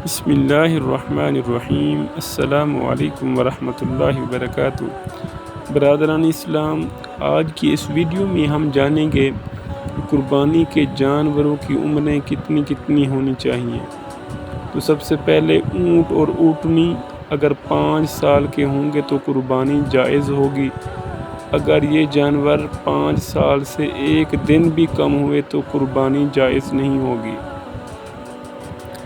بسم اللہ الرحمن الرحیم۔ السلام علیکم ورحمۃ اللہ وبرکاتہ۔ برادران اسلام، آج کی اس ویڈیو میں ہم جانیں گے قربانی کے جانوروں کی عمریں کتنی ہونی چاہیے۔ تو سب سے پہلے اونٹ اور اونٹنی اگر 5 سال کے ہوں گے تو قربانی جائز ہوگی۔ اگر یہ جانور 5 سال سے ایک دن بھی کم ہوئے تو قربانی جائز نہیں ہوگی۔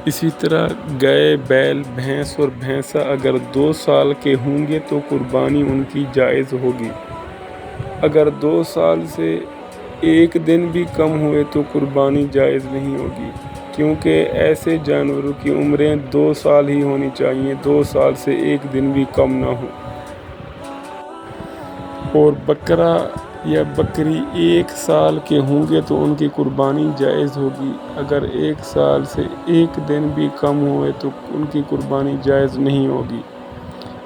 اسی طرح گائے، بیل، بھینس اور بھینسا اگر 2 سال کے ہوں گے تو قربانی ان کی جائز ہوگی۔ اگر 2 سال سے ایک دن بھی کم ہوئے تو قربانی جائز نہیں ہوگی، کیونکہ ایسے جانوروں کی عمریں 2 سال ہی ہونی چاہیے، 2 سال سے ایک دن بھی کم نہ ہو۔ اور بکرا یا بکری 1 سال کے ہوں گے تو ان کی قربانی جائز ہوگی۔ اگر 1 سال سے ایک دن بھی کم ہوئے تو ان کی قربانی جائز نہیں ہوگی۔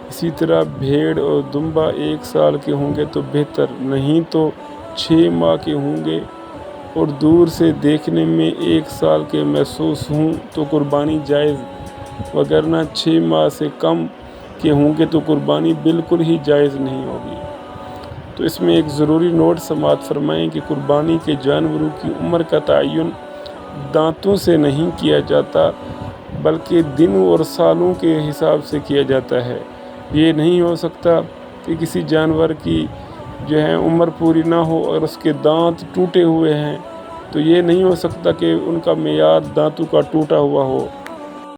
اسی طرح بھیڑ اور دمبا 1 سال کے ہوں گے تو بہتر، نہیں تو 6 ماہ کے ہوں گے اور دور سے دیکھنے میں 1 سال کے محسوس ہوں تو قربانی جائز، وگرنہ 6 ماہ سے کم کے ہوں گے تو قربانی بالکل ہی جائز نہیں ہوگی۔ تو اس میں ایک ضروری نوٹ سماعت فرمائیں کہ قربانی کے جانوروں کی عمر کا تعین دانتوں سے نہیں کیا جاتا، بلکہ دنوں اور سالوں کے حساب سے کیا جاتا ہے۔ یہ نہیں ہو سکتا کہ کسی جانور کی عمر پوری نہ ہو اور اس کے دانت ٹوٹے ہوئے ہیں، تو یہ نہیں ہو سکتا کہ ان کا معیار دانتوں کا ٹوٹا ہوا ہو۔